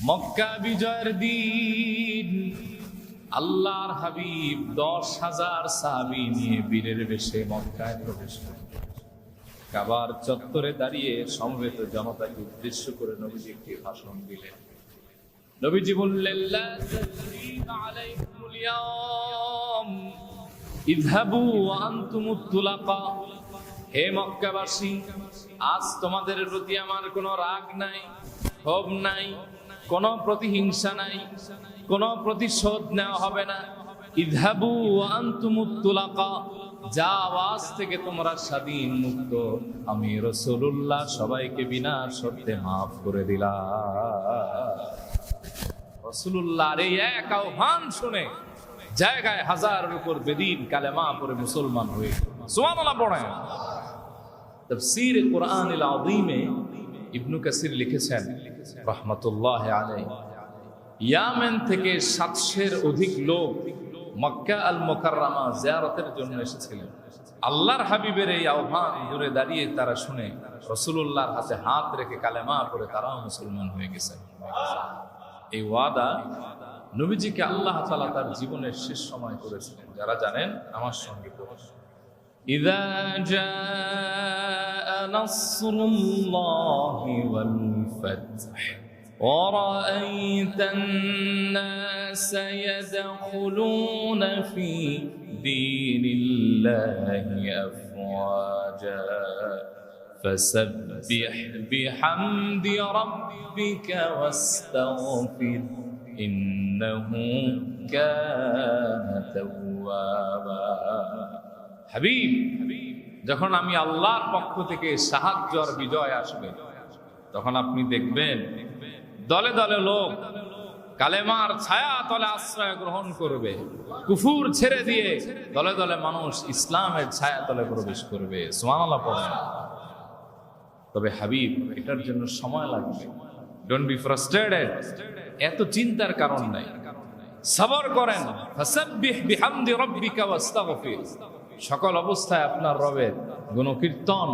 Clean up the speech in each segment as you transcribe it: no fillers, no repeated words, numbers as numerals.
মক্কা বিজয়ের দিন আল্লাহর হাবিব 10,000 সাহাবী নিয়ে বীরের বেশে মক্কায় প্রবেশ করলেন। কাবার চত্বরে দাঁড়িয়ে সমবেত জনতাকে উদ্দেশ্য করে নবীজি একটি ভাষণ দিলেন। নবীজি বললেন, লা তাসরিবা আলাইকুমুল ইয়াওম ইযহাবু ওয়া আনতুমুত তুলাকা। হে মক্কাবাসী, আজ তোমাদের প্রতি আমার কোনো রাগ নাই, ক্ষোভ নাই, কোনো প্রতিহিংসা নাই, কোনো প্রতিশোধ নেওয়া হবে না। ইযহাবু ওয়া আনতুমুত তুলাকা, যা আওয়াজ থেকে তোমরা স্বাধীন মুক্ত, আমি রাসূলুল্লাহ সবাইকে বিনা শর্তে মাফ করে দিলাম। রাসূলুল্লাহর এই এক আহ্বান শুনে জায়গায় হাজারের উপর বেদিন কালেমা পড়ে মুসলমান হয়ে সুবহানাল্লাহ পড়েন। তাফসীর কুরআনুল আযীমে ইবনে কাসির লিখেছেন রাহমাতুল্লাহি আলাইহি, ইয়ামেন থেকে 700-এর অধিক লোক মক্কা আল মুকাররমা জিয়ারতের জন্য এসেছিলেন। আল্লাহর হাবিবের এই আহ্বান দূরে দাঁড়িয়ে তারা শুনে রাসূলুল্লাহর হাতে হাত রেখে কালেমা পড়ে তারাও মুসলমান হয়ে গেছে। এই ওয়াদা নবীজিকে আল্লাহ তাআলা তার জীবনের শেষ সময় করেছিলেন। যারা জানেন আমার সঙ্গে পড়ুন। ইযা জাআ নাসরুল্লাহি ওয়াল ফাতহ ওয়া রাআইতান নাসা ইয়াদখুলুনা ফি দীনিল্লাহি আফওয়াজা ফাসাব্বিহ বিহামদি রাব্বিকা ওয়াস্তাগফির ইন্নাহু কানা তাওয়াবা। হাবিব, যখন আমি আল্লাহর পক্ষ থেকে সাহায্য আর বিজয় আসবে, তখন আপনি দেখবেন দলে দলে লোক কালেমার ছায়া তলে আশ্রয় গ্রহণ করবে, কুফুর ছেড়ে দিয়ে দলে দলে মানুষ ইসলামের ছায়া তলে প্রবেশ করবে। সুবহানাল্লাহ পড়েন। তবে হাবিব, এটার জন্য সময় লাগবে। ডোন্ট বি ফ্রাস্ট্রেটেড, এত চিন্তার কারণ নাই, সবর করেন। ফাসাব্বিহ বিহামদি রাব্বিকা ওয়াস্তাগফির, সকল অবস্থায় আপনার রবের গুণকীর্তন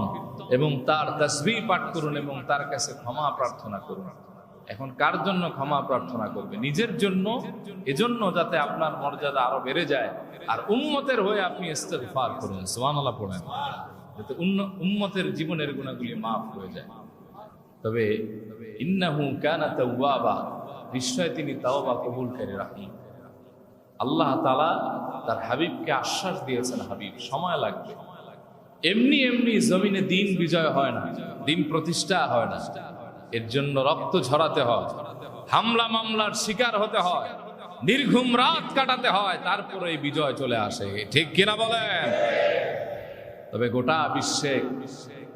এবং তার তাসবিহ পাঠ করুন এবং তার কাছে ক্ষমা প্রার্থনা করুন। এখন কার জন্য ক্ষমা প্রার্থনা করবে? নিজের জন্য, এজন্য যাতে আপনার মর্যাদা আরো বেড়ে যায়। আর উম্মতের হয়ে আপনি ইস্তিগফার করুন। সুবহানাল্লাহ পড়েন, যাতে উম্মতের জীবনের গুনাহগুলি মাফ হয়ে যায়। তবে ইন্নাহু কানা তাওয়াবা, নিশ্চয় তিনি তাওবা কবুলকারী রহিম। আল্লাহ তাআলা তার হাবিবকে আশ্বাস দিয়েছেন, হাবিব সময় লাগবে। এমনি এমনি জমিনে দিন বিজয় হয় না, দিন প্রতিষ্ঠা হয় না। এর জন্য রক্ত ঝরাতে হয়, হামলা মামলার শিকার হতে হয়, নির্ঘুম রাত কাটাতে হয়, তারপরে এই বিজয় চলে আসে। ঠিক কিনা বলেন? তবে গোটা বিশ্বে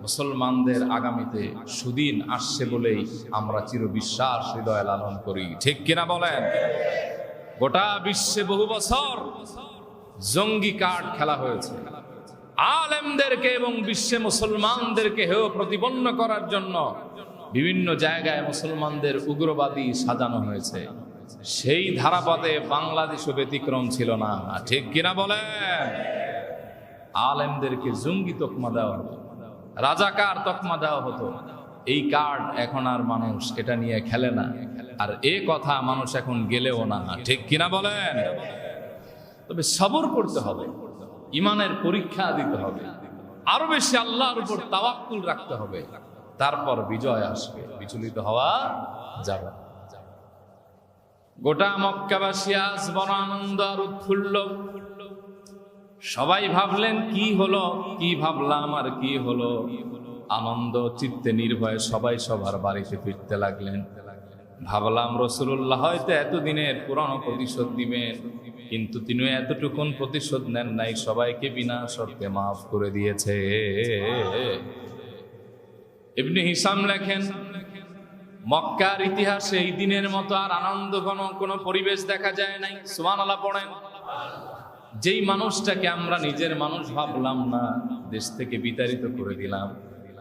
মুসলমানদের আগামীতে সুদিন আসছে বলেই আমরা চির বিশ্বাস হৃদয়ে লালন করি। ঠিক কিনা বলেন? গোটা বিশ্বে বহু বছর জঙ্গি কার্ড খেলা হয়েছে। আলেমদেরকে এবং বিশ্বে মুসলমানদেরকে হেয় প্রতিপন্ন করার জন্য বিভিন্ন জায়গায় মুসলমানদের উগ্রবাদী সাজানো হয়েছে। সেই ধারাপথে বাংলাদেশও ব্যতিক্রম ছিল না। ঠিক কিনা বলেন? আলেমদেরকে জঙ্গি তকমা দেওয়া হতো, রাজাকার তকমা দেওয়া হতো। এই কার্ড এখন আর মানুষ এটা নিয়ে খেলে না, আর এ কথা মানুষ এখন গেলেও না। ঠিক কিনা বলেন? তবে সবর করতে হবে, ইমানের পরীক্ষা দিতে হবে, আরো বেশি আল্লাহর উপর তাওয়াক্কুল রাখতে হবে, তারপর বিজয় আসবে। বিচলিত হওয়া যাবে না। গোটা মক্কাবাসী আজ বড় আনন্দ আর উৎফুল্ল। সবাই ভাবলেন কি হলো, কি ভাবলাম আর কি হলো। আনন্দ চিত্তে নির্ভয়ে সবাই সবার বাড়িতে ফিরতে লাগলেন। ভাবলাম রাসূলুল্লাহ হয়তো এতদিনের পুরানো প্রতিশোধ দিবেন, কিন্তু তিনি এতটুকুন প্রতিশোধ নেন নাই, সবাইকে বিনা শর্তে মাফ করে দিয়েছে। ইবনে হিশাম লেখেন, মক্কার ইতিহাসে এই দিনের মতো আর আনন্দঘন কোনো পরিবেশ দেখা যায় নাই। সুবহানাল্লাহ পড়েন। যেই মানুষটাকে আমরা নিজের মানুষ ভাবলাম না, দেশ থেকে বিতাড়িত করে দিলাম,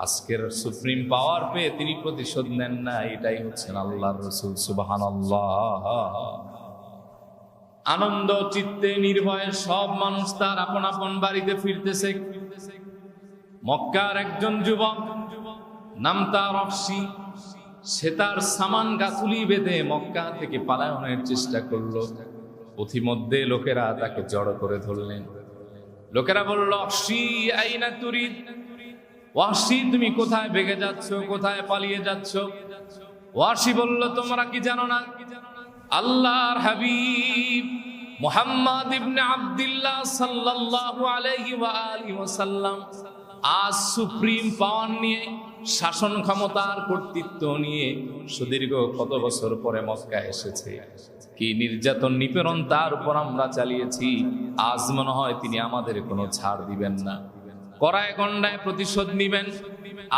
আজকের সুপ্রিম পাওয়ার পেয়ে তিনি প্রতিশোধ নেন না। এটাই হচ্ছেন আল্লাহর রাসূল। সুবহানাল্লাহ। আনন্দ চিত্তে নির্ভয়ে সব মানুষ তার আপন আপন বাড়িতে ফিরতেছে। মক্কার একজন যুবক, নাম তার রফসি, সে তার সামান গাছুলি বেঁধে মক্কা থেকে পালায়নের চেষ্টা করলো। পথিমধ্যে লোকেরা তাকে জড়ো করে ধরলেন। লোকেরা বলল, ওয়াহশী আইনা তুরিদ, ওয়াহশী তুমি কোথায় ভেগে যাচ্ছ, কোথায় পালিয়ে যাচ্ছ? ওয়াহশী বলল, তোমরা কি জানো না আল্লাহর হাবিব মুহাম্মদ ইবনে আব্দুল্লাহ সাল্লাল্লাহু আলাইহি ওয়া আলিহি ওয়াসাল্লাম আজ সুপ্রিম পাওয়ার নিয়ে, শাসন ক্ষমতার কর্তৃত্ব নিয়ে সুদীর্ঘ কত বছর পরে মক্কা এসেছে। কি নির্যাতন নিপীড়ন তার উপর আমরা চালিয়েছি, আজ মনে হয় তিনি আমাদের কোনো ছাড় দিবেন না, কড়ায় গন্ডায় প্রতিশোধ নিবেন।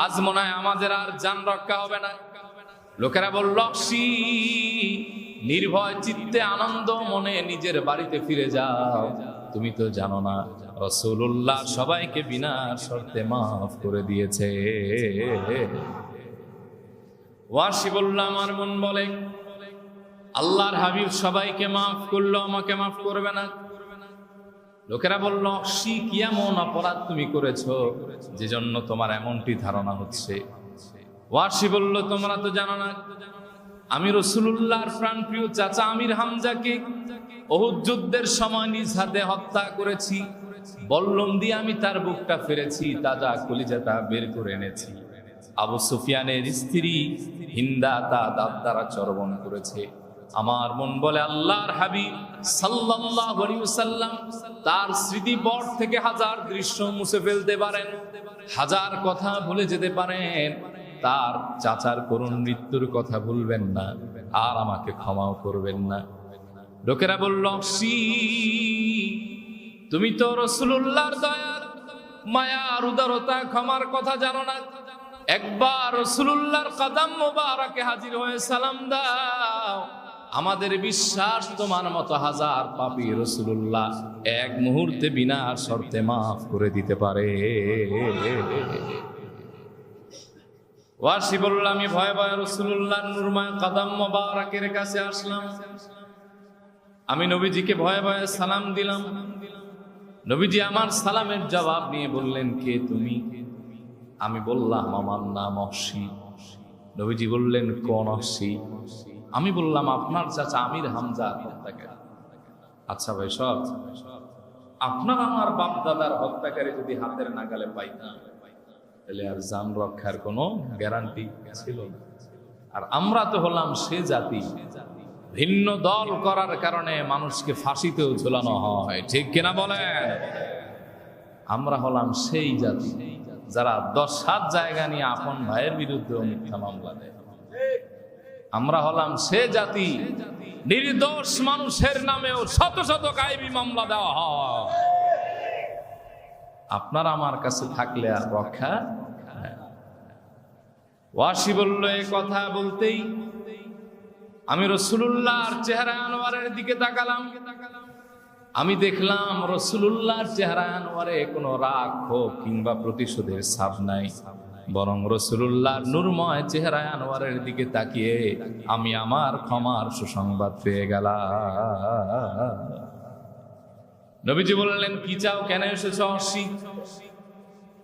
আজ মনে হয় আমাদের আর জান রক্ষা হবে না। লোকেরা বলল, ওয়াহশী নির্ভয় চিত্তে আনন্দ মনে নিজের বাড়িতে ফিরে যাও, তুমি তো জানো না রাসূলুল্লাহ সবাইকে বিনা শর্তে মাফ করে দিয়েছে। ওয়াহশী বলল, আমার মন বলে আল্লাহর হাবিব সবাইকে মাফ করলো, আমাকে মাফ করবে না। লোকেরা বলল, ওয়াহশী কি এমন অপরাধ তুমি করেছো যে জন্য তোমার এমনটি ধারণা হচ্ছে? ওয়াহশী বলল, তোমরা তো জানো না আমি রাসূলুল্লাহর প্রাণপ্রিয় চাচা আমির হামজাকে উহুদ যুদ্ধের সময় নিজ হাতে হত্যা করেছি। বল্লম দিয়ে আমি তার বুকটা ফেরেছি, তাজা কলিজাটা বের করে এনেছি। আবু সুফিয়ানের স্ত্রী হিন্দা তা দাঁত দ্বারা চর্বণ করেছে। আমার মন বলে আল্লাহর হাবিব সাল্লাল্লাহু আলাইহি ওয়াসাল্লাম তার স্মৃতিপট থেকে হাজার দৃশ্য মুছে ফেলতে পারেন, হাজার কথা ভুলে যেতে পারেন, তার চাচার করুণ মৃত্যুর কথা ভুলবেন না, আর আমাকে ক্ষমাও করবেন না। লোকেরা বলল, ওয়াহশী তুমি তো রাসূলুল্লাহর দয়া, মায়া আর উদারতা, ক্ষমার কথা জানো না। একবার রাসূলুল্লাহর কদম মোবারকে হাজির হয়ে সালাম দাও। আমাদের বিশ্বাস তোমার মতো হাজার পাপী রাসূলুল্লাহ এক মুহূর্তে বিনা শর্তে মাফ করে দিতে পারে। ওয়াহশী বলল, আমি ভয়ে ভয়ে রাসূলুল্লাহর নূরময় কদম মোবারকের কাছে আসলাম। আমি নবীজিকে ভয়ে ভয়ে সালাম দিলাম। নবীজি আমার সালামের জবাব নিয়ে বললেন, কে তুমি? আমি বললাম, আমার নাম ওয়াহশী। নবীজি বললেন, কোন ওয়াহশী? আমি বললাম, আপনার চাচা আমির হামজা হত্যাকারী। আচ্ছা ভাই সব, আপনার আমার বাপ দাদার হত্যাকারী যদি হাতের নাগালে পাইতাম তাহলে আর জান রক্ষার কোনো গ্যারান্টি ছিল না। আর আমরা তো হলাম সে জাতি, ভিন্ন দল করার কারণে মানুষকে ফাঁসিতেও ঝুলানো হয়, ঠিক কিনা বলেন? আমরা হলাম সেই জাতি যারা 10-7 জায়গা নিয়ে আপন ভাইয়ের বিরুদ্ধে মিথ্যা মামলা দেয়। আমরা হলাম সে জাতি, নির্দোষ মানুষের নামেও শত শত গায়েবী মামলা দেওয়া হয়। আপনার আমার কাছে থাকলে আর রক্ষা। ওয়াহশী বলল, এ কথা বলতেই আমি রাসূলুল্লাহর চেহারা আনোয়ারের দিকে তাকালাম। আমি দেখলাম রাসূলুল্লাহর চেহারা আনোয়ারে কোনো রাগ, ক্ষোভ কিংবা প্রতিশোধের ছাপ নাই, বরং রাসূলুল্লাহর নূরময় চেহারা আনোয়ারের দিকে তাকিয়ে আমি আমার ক্ষমার সুসংবাদ পেয়ে গেলাম। নবীজি বললেন, কি চাও, কেন এসেছো ওয়াহশী?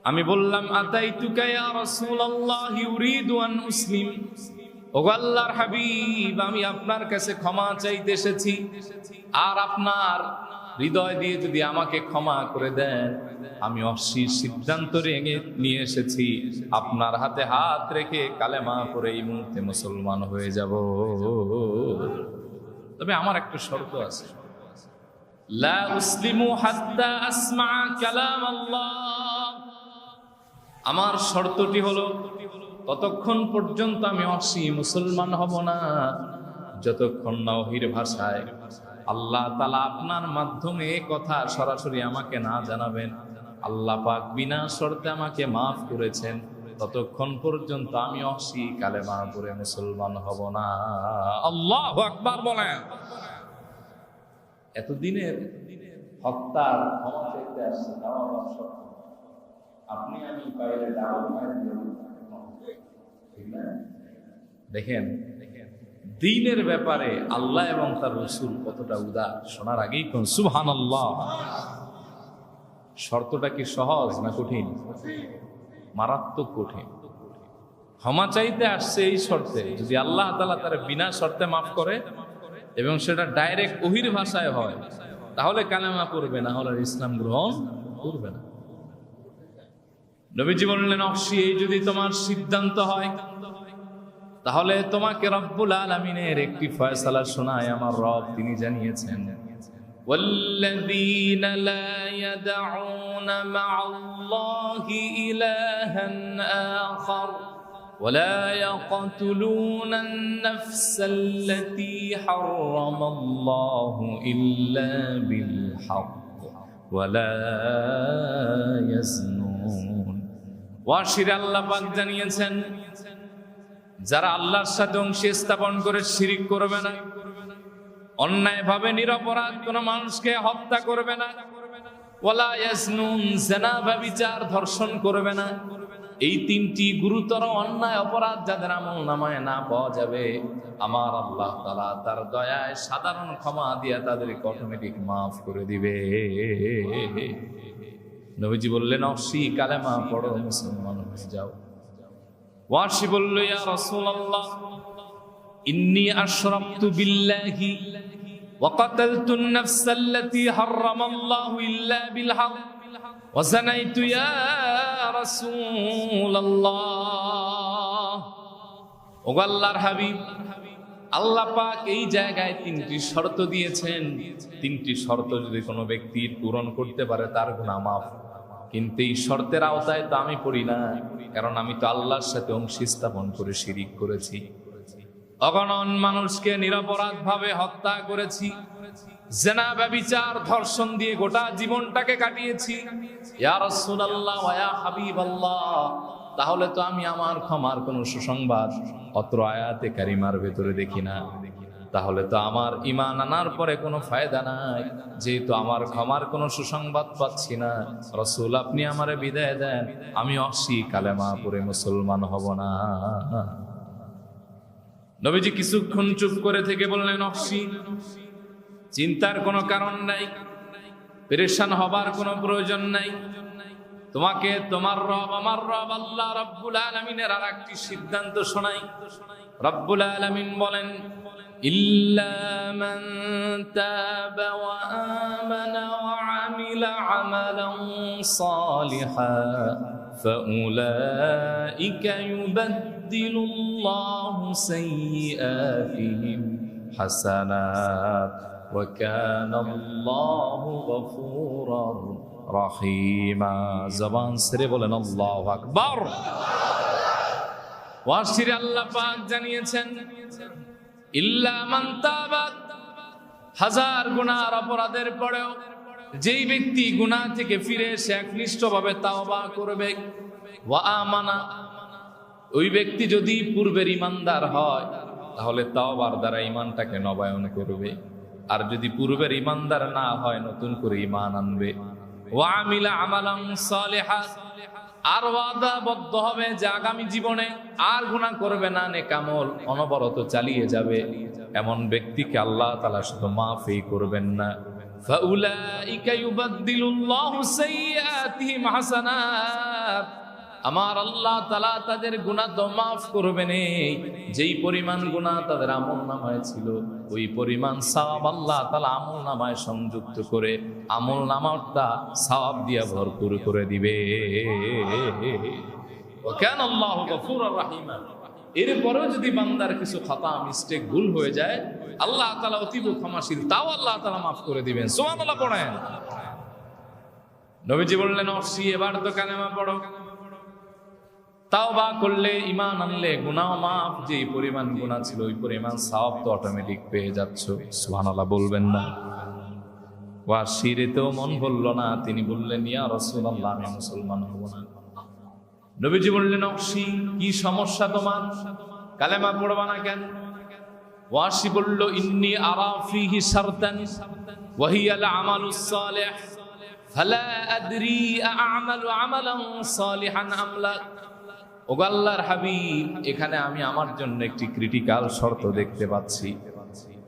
আমি বললাম, আতাইতুকা ইয়া রাসূলুল্লাহ ইউরিদু আন মুসলিম। ওগো আল্লাহর হাবিব, আমি আপনার কাছে ক্ষমা চাইতে এসেছি, আর আপনার হৃদয় দিয়ে যদি আমাকে ক্ষমা করে দেন, আমি ওয়াহশীর সিদ্ধান্ত নিয়ে এসেছি, আপনার হাতে হাত রেখে কালেমা পড়ে এই মুহূর্তে মুসলমান হয়ে যাব। তবে আমার একটা শর্ত আছে, লা উসলিমু হাত্তা আসমা কালাম আল্লাহ। আমার শর্তটি হলো, ততক্ষণ পর্যন্ত আমি ওয়াহশী মুসলমান হব না যতক্ষণ না ওহীর ভাষায় আল্লাহ তাআলা আপনার মাধ্যমে কথা সরাসরি আমাকে না জানাবেন, আল্লাহ পাক বিনা শর্তে আমাকে মাফ করেছেন, ততক্ষণ পর্যন্ত আমি ওয়াহশী কালেমা পড়ে মুসলমান হব না। আল্লাহু আকবার বলেন। এতদিনের হত্যার ক্ষমা চাইতে আসছে, আপনি আমি বাইরে দেখেন দ্বীনের ব্যাপারে আল্লাহ এবং তার রাসূল কতটা উদার। শোনার আগেই কোন সুবহানাল্লাহ। শর্তটা কি সহজ না কঠিন? মারাত্মক কঠিন। ক্ষমা চাইতে আসছে এই শর্তে, যদি আল্লাহ তাআলা তার বিনা শর্তে মাফ করে এবং সেটা ডাইরেক্ট ওহির ভাষায় হয়, তাহলে কালেমা পড়বে, না হলে ইসলাম গ্রহণ করবে না। নবীজি বললেন, অবশ্যি এই যদি তোমার সিদ্ধান্ত হয়, তাহলে তোমাকে রব্বুল আলামিনের একটি ফয়সালা শোনায় আমার রব। তিনি জানিয়েছেন, والذين لا يدعون مع الله إلها آخر ولا يقتلون النفس التي حرم الله إلا بالحق ولا يزنون। ওয়াশির আল্লাহ পাক জানিয়েছেন, যারা আল্লাহর সাথে অংশ স্থাপন করে শিরিক করবে না, অন্যায়ভাবে নিরপরাধ কোন মানুষকে হত্যা করবে না, ওয়ালা ইয়াজনুন, জিনা ব্যভিচার ধর্ষণ করবে না, এই তিনটি গুরুতর অন্যায় অপরাধ যাদের আমলনামায় না পাওয়া যাবে, আমার আল্লাহ তাআলা তার দয়ায় সাধারণ ক্ষমা দিয়ে তাদেরকে অটোমেটিক মাফ করে দিবে। নবীজি বললেন, অবশ্যই কালেমা পড়ো, মুসলমান হয়ে যাও। ওয়াসি বলল, ইয়া রাসূলুল্লাহ, ইন্নী আশরাকতু বিল্লাহি ওয়া কাতালতু আন-নাফসা আল্লাতী হারামাল্লাহু ইল্লা বিল হক ওয়া যানাইতু ইয়া রাসূলুল্লাহ। ও আল্লাহর হাবিব, আল্লাহ পাক এই জায়গায় তিনটি শর্ত দিয়েছেন। তিনটি শর্ত যদি কোনো ব্যক্তি পূরণ করতে পারে তার গুনাহ মাফ। কিন্তু এই শর্তের আওতায় তো আমি পড়ি না, কারণ আমি তো আল্লাহর সাথে অংশ স্থাপন করে শিরিক করেছি, অগণন মানুষকে নিরপরাধ ভাবে হত্যা করেছি, জিনা ব্যভিচার ধর্ষণ দিয়ে গোটা জীবনটাকে কাটিয়েছি। ইয়া রাসূলুল্লাহ ওয়া ইয়া হাবিবাল্লাহ, তাহলে তো আমি আমার ক্ষমার কোনো সুসংবাদ অত্র আয়াতে কারিমার ভেতরে দেখি না। তাহলে তো আমার ঈমান আনার পরে কোনো ফায়দা নাই, যেহেতু আমার ক্ষমার কোনো সুসংবাদ পাচ্ছি না। রাসূল, আপনি আমারে বিদায় দেন, আমি অবশ্যই কালেমা পড়ে মুসলমান হব না। নবীজি কিছুক্ষণ চুপ করে থেকে বললেন, অবশ্যই চিন্তার কোনো কারণ নাই, পেরেশান হবার কোনো প্রয়োজন নাই। তোমাকে তোমার রব, আমার রব আল্লাহ রাব্বুল আলামিনের আরেকটি সিদ্ধান্ত শোনাই। রাব্বুল আলামিন বলেন, ইল্লা মান তাবা ওয়া আমানা ওয়া আমিলা আমালান সালিহান ফাউলাইকা ইউবাদদিলুল্লাহু সাইয়্যাতিহিম হাসানাত ওয়া কানাল্লাহু গফুরার রহিমা। জবান ছেড়ে বলেন আল্লাহু আকবার। ওয়াসির আল্লাহ পাক জানিয়েছেন, ইল্লা মান তাবা, হাজার গুনার অপরাধের পরেও যেই ব্যক্তি গুনাহ থেকে ফিরে এসে একনিষ্ঠভাবে তাওবা করবে, ওয়া আমানা, ওই ব্যক্তি যদি পূর্বের ঈমানদার হয় তাহলে তাওবার দ্বারা ঈমানটাকে নবায়ন করবে, আর যদি পূর্বের ঈমানদার না হয় নতুন করে ঈমান আনবে। ওয়া আমিলা আমালান সালিহা, আর ওয়াদাবদ্ধ হবে যে আগামী জীবনে আর গুনাহ করবে না, নেক আমল অনবরত চালিয়ে যাবে, এমন ব্যক্তিকে আল্লাহ তাআলা শুধু মাফই করবেন না, ফাউলাইকা ইউবাদদিলুল্লাহু সাইয়্যাতিহিম হাসানাত, আমার আল্লাহ তাআলা তাদের গুনাহ তো মাফ করবেন। যেই পরিমাণ গুনাহ তাদের আমলনামায় ছিল ওই পরিমাণ সওয়াব আল্লাহ তাআলা আমলনামায় সংযুক্ত করে আমলনামাটা সওয়াব দিয়ে ভরপুর করে দিবে। ওয়া কানা আল্লাহু গফুরার রহিমা। এরপরেও যদি বান্দার কিছু খাতা মিস্টেক ভুল হয়ে যায়, আল্লাহ তাআলা অতীব ক্ষমাশীল, তাও আল্লাহ তাআলা মাফ করে দিবেন। সুবহানাল্লাহ পড়েন। নবীজি বললেন, অবশ্যই এবার তো কালেমা পড়ো, তাওবা করলে, ঈমান আনলে গুনাহ মাফ। যেই পরিমাণ গুনাহ ছিল ওই পরিমাণ সওয়াব তো অটোমেটিক পেয়ে যাচ্ছ। সুবহানাল্লাহ বলবেন না? ওয়াশিরেতেও মন বলল না, তিনি বললেন, ইয়া রাসূলুল্লাহ, আমি মুসলমান হব না। নবীজি বললেন, অবশ্যই কি সমস্যা তোমার, কালেমা পড়বা না কেন? ওয়াশি বলল, ইন্নী আরা ফীহি শারতান ওয়া হিয়াল আমালুস সালিহ ফালা আদরি আ'মালু আমালান সালিহান আম লা। ও আল্লাহর হাবিব, এখানে আমি আমার জন্য একটি ক্রিটিক্যাল শর্ত দেখতে পাচ্ছি,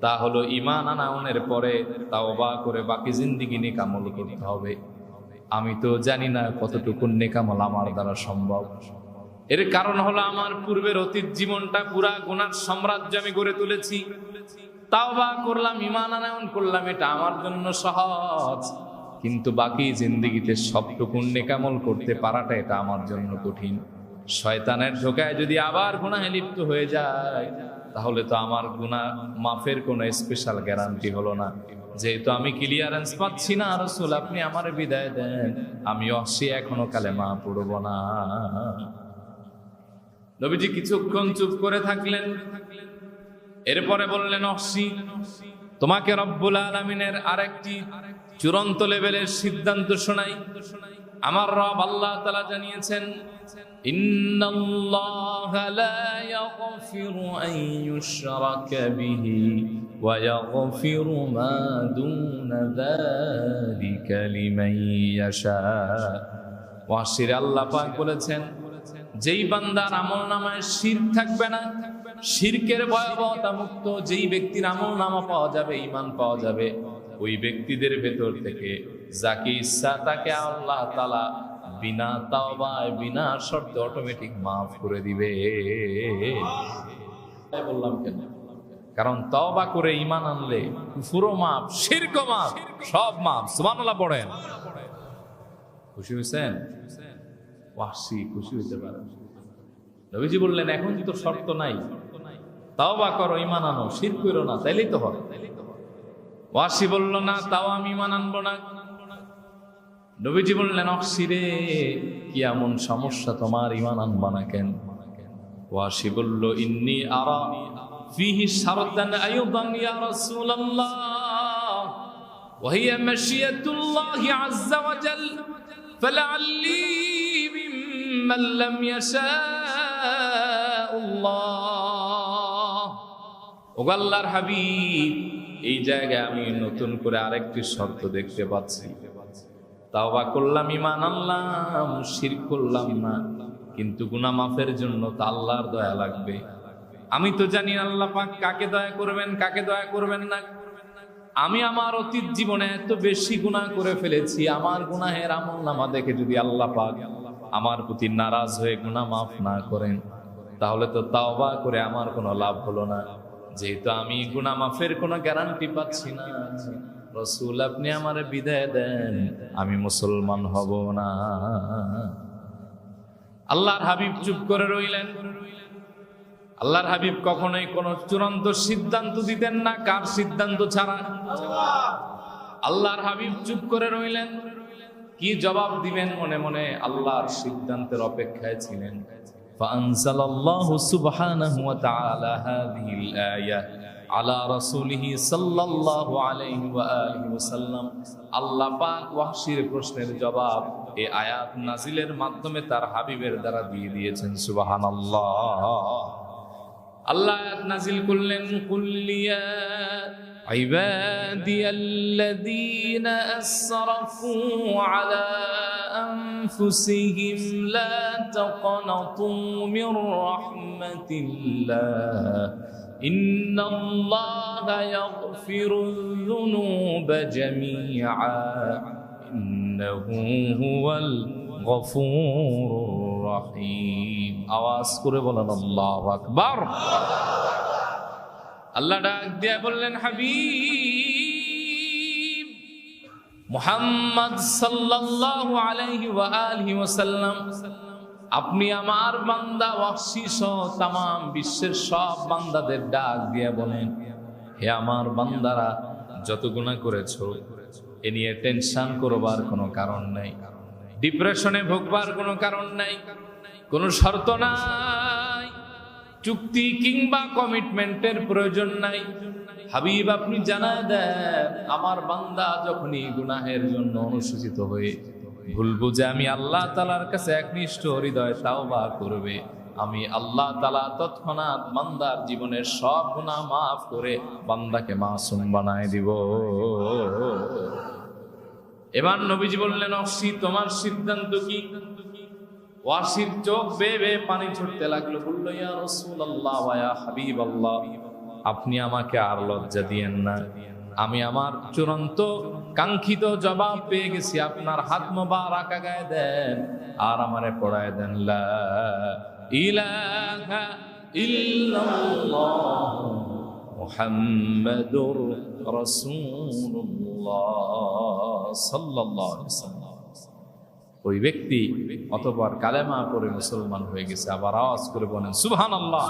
তা হলো ঈমান আনানোর পরে তাওবা করে বাকি জিন্দেগি নেক আমল করতে হবে। আমি তো জানি না কতটুকু নেক আমল আমার দ্বারা সম্ভব। এর কারণ হলো আমার পূর্বের অতীত জীবনটা পুরা গুনার সাম্রাজ্য আমি গড়ে তুলেছি। তাওবা করলাম, ঈমান আনয়ন করলাম, এটা আমার জন্য সহজ, কিন্তু বাকি জিন্দেগিতে সবটুকু নেকামল করতে পারাটা এটা আমার জন্য কঠিন। শয়তানের ধোঁকায় যদি আবার গুনাহে লিপ্ত হয়ে যায়, তাহলে তো আমার গুনাহ মাফের কোনো স্পেশাল গ্যারান্টি হলো না। যেহেতু আমি ক্লিয়ারেন্স পাচ্ছি না, রাসূল আপনি আমার বিদায় দেন, আমি অসি এখনো কালেমা পড়ব না। নবীজি কিছুক্ষণ চুপ করে থাকলেন, এরপরে বললেন, অসি, তোমাকে রব্বুল আলামিনের আরেকটি চূড়ান্ত লেভেলের সিদ্ধান্ত শোনাই। আমার রব আল্লাহ তাআলা জানিয়েছেন, ইন্নাল্লাহা লা ইয়াগফিরু আন ইউশরাকা বিহি ওয়া ইয়াগফিরু মা দুনা যালিকা লিমান ইয়াশা। ওয়াসির আল্লাহ পাক বলেছেন, যেই বান্দার আমলনামায় শিরক থাকবে না, শিরকের ভয়াবহতা মুক্ত যেই ব্যক্তির আমলনামা পাওয়া যাবে, ঈমান পাওয়া যাবে, ওই ব্যক্তিদের ভেতর থেকে যাকে ইচ্ছা তাকে আল্লাহ তাআলা বিনা তাওবায় বিনা শর্তে অটোমেটিক মাফ করে দিবে। বললাম কেন? কারণ তওবা করে ঈমান আনলে কুফরও মাফ, শিরকও মাফ, সব মাফ। সুবহানাল্লাহ পড়েন। খুশি হয়েছেন? ওয়াসি খুশি হইতে পারে। নবীজি বললেন, এখন তো শর্ত নাই, তওবা করো, ঈমান আনো, শিরক করো না, তাইলেই তো হবে। ওয়াসি বলল, না, তাও আমি ঈমান আনবো না। নবীজি বললেন, ওয়াসি রে, কি এমন সমস্যা তোমার, ঈমান আনবা না কেন? ওয়াসি বলল, ইন্নী আরা ফিহি শারতান আইদান ইয়া রাসূলুল্লাহ ওয়া হিয়া মাশিয়াতুল্লাহি আযজা ওয়া জাল ফালাআল্লি মিম্মান লাম ইয়াশাআল্লাহ। ও আল্লাহর হাবিব, এই জায়গায় আমি নতুন করে আরেকটি শর্ত দেখতে পাচ্ছি। তাওবা করলাম, ঈমান আনলাম, শিরক করলাম না, কিন্তু গুনাহ মাফের জন্য তো আল্লাহর দয়া লাগবে। আমি তো জানি আল্লাহ পাক কাকে দয়া করবেন, কাকে দয়া করবেন না। আমি আমার অতীত জীবনে এত বেশি গুনাহ করে ফেলেছি, আমার গুনাহের আমলনামা দেখে যদি আল্লাহ পাক আমার প্রতি নারাজ হয়ে গুনাহ মাফ না করেন, তাহলে তো তাওবা করে আমার কোনো লাভ হলো না। যেহেতু আমি গুনাহ মাফের কোনো গ্যারান্টি পাচ্ছি না, রাসূল আপনি আমারে বিদায় দেন, আমি মুসলমান হব না। আল্লাহর হাবিব চুপ করে রইলেন। আল্লাহর হাবিব কখনোই কোনো চূড়ান্ত সিদ্ধান্ত দিতেন না কার সিদ্ধান্ত ছাড়া। আল্লাহর হাবিব চুপ করে রইলেন। কি জবাব দিবেন মনে মনে আল্লাহর সিদ্ধান্তের অপেক্ষায় ছিলেন। ফাআনজালাল্লাহু সুবহানাহু ওয়া তাআলা হাযিহিল আয়াহ আলা রাসূলিহি সাল্লাল্লাহু আলাইহি ওয়া আলিহি ওয়াসাল্লাম। আল্লাহ পাক ওয়াহশির প্রশ্নের জবাব এই আয়াত নাজিলের মাধ্যমে তার হাবিবের দ্বারা দিয়ে দিয়েছেন। সুবহানাল্লাহ। আল্লাহ আয়াত নাজিল করলেন, কুল ইয়া ইবাদিয়াল্লাযীনা আসরাফু আলা আনফুসিহিম লা তাকনাতু মির রাহমাতিল্লাহ ইন্নাল্লাহা ইয়াগফিরুয যুনুবা জামিআ ইন্নাহু হুয়াল গফুরুর রহিম। আওয়াজ করে বলেন আল্লাহু আকবার। আল্লাহ ডাক দিয়ে বললেন, হাবিব মুহাম্মদ সাল্লাল্লাহু আলাইহি ওয়া আলিহি ওয়াসাল্লাম, আপনি আমার বান্দা ওয়াহশী সহ তামাম বিশ্বের সব বান্দাদের ডাক দিয়ে বলেন, হে আমার বান্দারা, যত গুনাহ করেছো এ নিয়ে টেনশন করবার কোনো কারণ নাই, ডিপ্রেশনে ভোগবার কোনো কারণ নাই, কোনো শর্ত নাই, চুক্তি কিংবা কমিটমেন্টের প্রয়োজন নাই। হাবিব আপনি জানায় দেন, আমার বান্দা যখনই গুনাহের জন্য অনুশোচিত হয়ে ভুল বুঝে আমি আল্লাহ তাআলার কাছে একনিষ্ঠ হৃদয়ে তাওবা করবে, আমি আল্লাহ তাআলা তৎক্ষণাৎ বান্দার জীবনের সব গুনাহ মাফ করে বান্দাকে মাসুম বানায় দিব। এবার নবীজি বললেন, ওয়াহশী তোমার সিদ্ধান্ত কি? ওয়াহশীর চোখ বেয়ে বেয়ে পানি ঝরতে লাগলো। বলল, ইয়া রাসূলুল্লাহ ওয়া ইয়া হাবিবাল্লাহ, আপনি আমাকে আর লজ্জা দিয়েন না, আমি আমার চূড়ান্ত কাঙ্ক্ষিত জবাব পেয়ে গেছি, আপনার হাত মোবারক আগায় দেন আর আমারে পড়ায় দেন লা ইলাহা ইল্লাল্লাহ মুহাম্মাদুর রাসূলুল্লাহ সাল্লাল্লাহু আলাইহি ওয়াসাল্লাম। ওই ব্যক্তি অতঃপর কালেমা পড়ে মুসলমান হয়ে গেছে। আবার আওয়াজ করে বলেন সুবহানাল্লাহ।